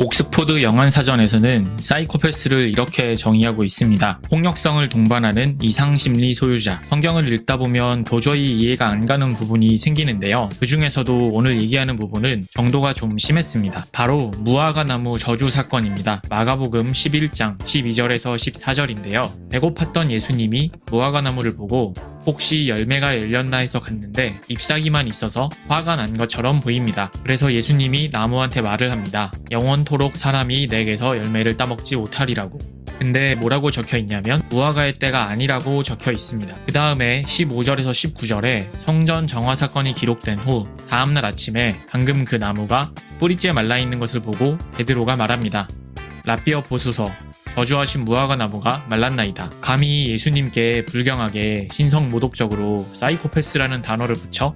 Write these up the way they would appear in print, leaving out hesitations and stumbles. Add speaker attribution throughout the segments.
Speaker 1: 옥스포드 영안사전에서는 사이코패스를 이렇게 정의하고 있습니다. 폭력성을 동반하는 이상심리 소유자. 성경을 읽다 보면 도저히 이해가 안 가는 부분이 생기는데요. 그 중에서도 오늘 얘기하는 부분은 정도가 좀 심했습니다. 바로 무화과 나무 저주 사건입니다. 마가복음 11장 12절에서 14절인데요. 배고팠던 예수님이 무화과 나무를 보고 혹시 열매가 열렸나 해서 갔는데 잎사귀만 있어서 화가 난 것처럼 보입니다. 그래서 예수님이 나무한테 말을 합니다. 영원토록 사람이 내게서 열매를 따먹지 못하리라고. 근데 뭐라고 적혀 있냐면 무화과의 때가 아니라고 적혀 있습니다. 그 다음에 15절에서 19절에 성전 정화 사건이 기록된 후 다음날 아침에 방금 그 나무가 뿌리째 말라있는 것을 보고 베드로가 말합니다. 라삐어 보소서. 저주하신 무화과 나무가 말랐나이다. 감히 예수님께 불경하게 신성모독적으로 사이코패스라는 단어를 붙여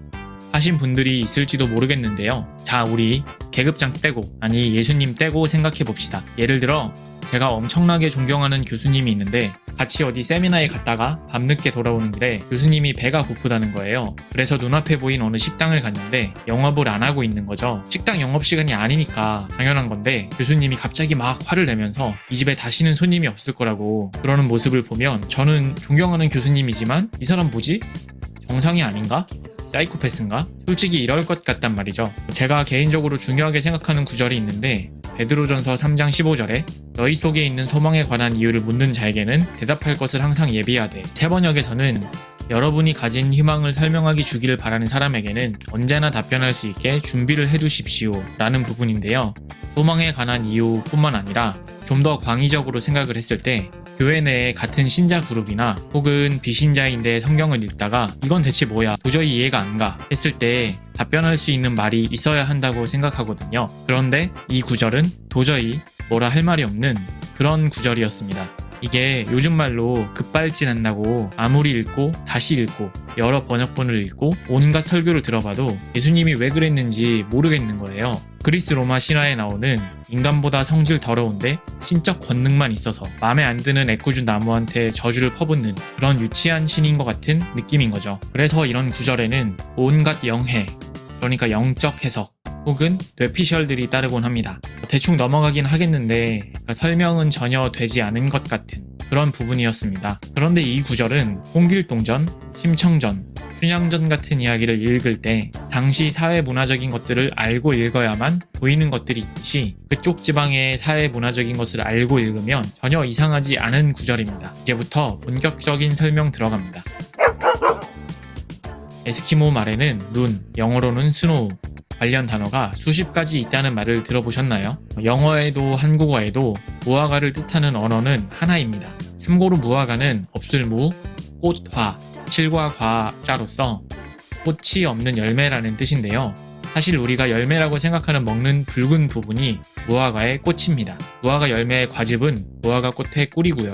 Speaker 1: 하신 분들이 있을지도 모르겠는데요. 자, 우리 계급장 떼고, 아니 예수님 떼고 생각해봅시다. 예를 들어 제가 엄청나게 존경하는 교수님이 있는데 같이 어디 세미나에 갔다가 밤늦게 돌아오는 길에 교수님이 배가 고프다는 거예요. 그래서 눈앞에 보인 어느 식당을 갔는데 영업을 안 하고 있는 거죠. 식당 영업시간이 아니니까 당연한 건데 교수님이 갑자기 막 화를 내면서 이 집에 다시는 손님이 없을 거라고 그러는 모습을 보면 저는 존경하는 교수님이지만 이 사람 뭐지? 정상이 아닌가? 사이코패스인가? 솔직히 이럴 것 같단 말이죠. 제가 개인적으로 중요하게 생각하는 구절이 있는데 베드로전서 3장 15절에 너희 속에 있는 소망에 관한 이유를 묻는 자에게는 대답할 것을 항상 예비하되, 세번역에서는 여러분이 가진 희망을 설명하기 주기를 바라는 사람에게는 언제나 답변할 수 있게 준비를 해두십시오 라는 부분인데요. 소망에 관한 이유뿐만 아니라 좀 더 광의적으로 생각을 했을 때 교회 내에 같은 신자 그룹이나 혹은 비신자인데 성경을 읽다가 이건 대체 뭐야 도저히 이해가 안 가 했을 때 답변할 수 있는 말이 있어야 한다고 생각하거든요. 그런데 이 구절은 도저히 뭐라 할 말이 없는 그런 구절이었습니다. 이게 요즘 말로 급발진한다고 아무리 읽고 다시 읽고 여러 번역본을 읽고 온갖 설교를 들어봐도 예수님이 왜 그랬는지 모르겠는 거예요. 그리스 로마 신화에 나오는 인간보다 성질 더러운데 신적 권능만 있어서 마음에 안 드는 애꿎은 나무한테 저주를 퍼붓는 그런 유치한 신인 것 같은 느낌인 거죠. 그래서 이런 구절에는 온갖 영해, 그러니까 영적 해석 혹은 뇌피셜들이 따르곤 합니다. 대충 넘어가긴 하겠는데 설명은 전혀 되지 않은 것 같은 그런 부분이었습니다. 그런데 이 구절은 홍길동전, 심청전, 춘향전 같은 이야기를 읽을 때 당시 사회문화적인 것들을 알고 읽어야만 보이는 것들이 있듯이 그쪽 지방의 사회문화적인 것을 알고 읽으면 전혀 이상하지 않은 구절입니다. 이제부터 본격적인 설명 들어갑니다. 에스키모 말에는 눈, 영어로는 스노우 관련 단어가 수십 가지 있다는 말을 들어보셨나요? 영어에도 한국어에도 무화과를 뜻하는 언어는 하나입니다. 참고로 무화과는 없을무, 꽃화, 실과 과자로서 꽃이 없는 열매라는 뜻인데요. 사실 우리가 열매라고 생각하는 먹는 붉은 부분이 무화과의 꽃입니다. 무화과 열매의 과즙은 무화과 꽃의 꿀이고요.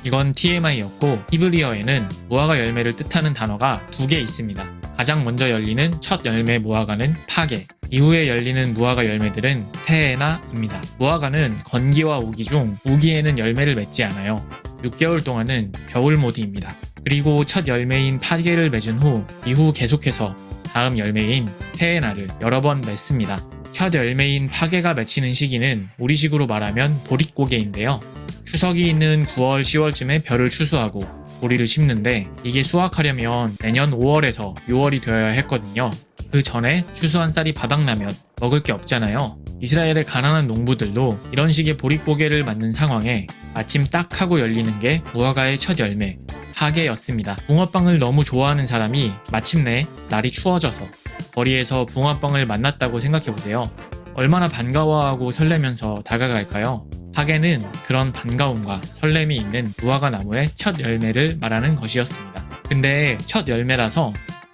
Speaker 1: 이건 TMI였고 히브리어에는 무화과 열매를 뜻하는 단어가 2개 있습니다. 가장 먼저 열리는 첫 열매 무화과는 파게, 이후에 열리는 무화과 열매들은 테에나입니다. 무화과는 건기와 우기 중 우기에는 열매를 맺지 않아요. 6개월 동안은 겨울 모드입니다. 그리고 첫 열매인 파게를 맺은 후 이후 계속해서 다음 열매인 테에나를 여러 번 맺습니다. 첫 열매인 파게가 맺히는 시기는 우리식으로 말하면 보릿고개인데요. 추석이 있는 9월, 10월쯤에 벼를 추수하고 보리를 심는데 이게 수확하려면 내년 5월에서 6월이 되어야 했거든요. 그 전에 추수한 쌀이 바닥나면 먹을 게 없잖아요. 이스라엘의 가난한 농부들도 이런 식의 보릿고개를 맞는 상황에 마침 딱 하고 열리는 게 무화과의 첫 열매, 파게였습니다. 붕어빵을 너무 좋아하는 사람이 마침내 날이 추워져서 거리에서 붕어빵을 만났다고 생각해보세요. 얼마나 반가워하고 설레면서 다가갈까요? 파게는 그런 반가움과 설렘이 있는 무화과 나무의 첫 열매를 말하는 것이었습니다. 근데 첫 열매라서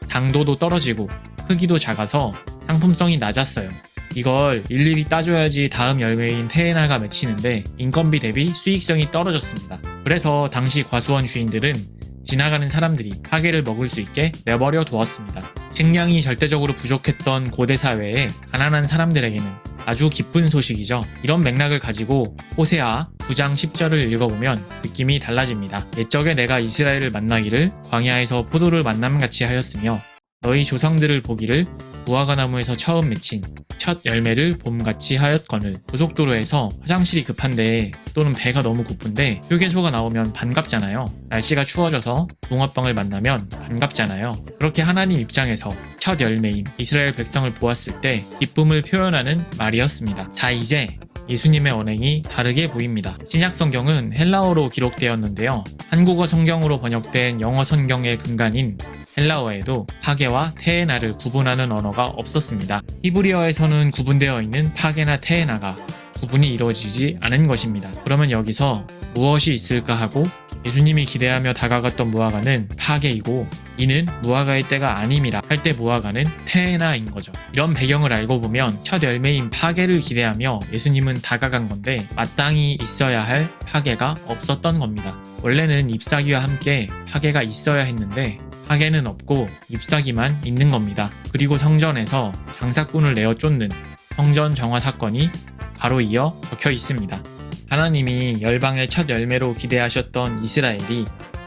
Speaker 1: 당도도 떨어지고 크기도 작아서 상품성이 낮았어요. 이걸 일일이 따줘야지 다음 열매인 테에나가 맺히는데 인건비 대비 수익성이 떨어졌습니다. 그래서 당시 과수원 주인들은 지나가는 사람들이 파게를 먹을 수 있게 내버려 두었습니다. 식량이 절대적으로 부족했던 고대 사회에 가난한 사람들에게는 아주 기쁜 소식이죠. 이런 맥락을 가지고 호세아 9장 10절을 읽어보면 느낌이 달라집니다. 옛적에 내가 이스라엘을 만나기를 광야에서 포도를 만남같이 하였으며 너희 조상들을 보기를 무화과나무에서 처음 맺힌 첫 열매를 봄같이 하였거늘. 고속도로에서 화장실이 급한데 또는 배가 너무 고픈데 휴게소가 나오면 반갑잖아요. 날씨가 추워져서 붕어빵을 만나면 반갑잖아요. 그렇게 하나님 입장에서 첫 열매인 이스라엘 백성을 보았을 때 기쁨을 표현하는 말이었습니다. 자, 이제 예수님의 언행이 다르게 보입니다. 신약 성경은 헬라어로 기록되었는데요. 한국어 성경으로 번역된 영어 성경의 근간인 헬라어에도 파게와 테에나를 구분하는 언어가 없었습니다. 히브리어에서는 구분되어 있는 파게나 테에나가 구분이 이루어지지 않은 것입니다. 그러면 여기서 무엇이 있을까 하고 예수님이 기대하며 다가갔던 무화과는 파게이고 이는 무화과의 때가 아님이라 할 때 무화과는 테에나인 거죠. 이런 배경을 알고 보면 첫 열매인 파게를 기대하며 예수님은 다가간 건데 마땅히 있어야 할 파게가 없었던 겁니다. 원래는 잎사귀와 함께 파게가 있어야 했는데 파게는 없고 잎사귀만 있는 겁니다. 그리고 성전에서 장사꾼을 내어 쫓는 성전 정화 사건이 바로 이어 적혀 있습니다. 하나님이 열방의 첫 열매로 기대하셨던 이스라엘이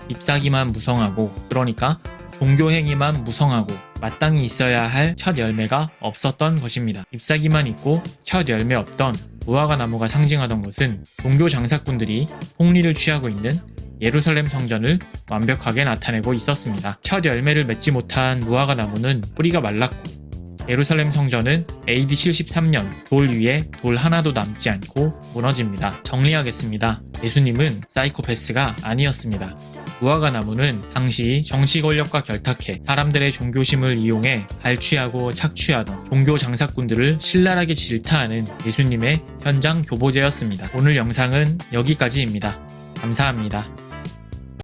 Speaker 1: 잎사귀만 무성하고, 그러니까 종교 행위만 무성하고 마땅히 있어야 할 첫 열매가 없었던 것입니다. 잎사귀만 있고 첫 열매 없던 무화과 나무가 상징하던 것은 종교 장사꾼들이 폭리를 취하고 있는 예루살렘 성전을 완벽하게 나타내고 있었습니다. 첫 열매를 맺지 못한 무화과 나무는 뿌리가 말랐고, 예루살렘 성전은 AD 73년 돌 위에 돌 하나도 남지 않고 무너집니다. 정리하겠습니다. 예수님은 사이코패스가 아니었습니다. 무화과 나무는 당시 정치 권력과 결탁해 사람들의 종교심을 이용해 갈취하고 착취하던 종교 장사꾼들을 신랄하게 질타하는 예수님의 현장 교보제였습니다. 오늘 영상은 여기까지입니다. 감사합니다.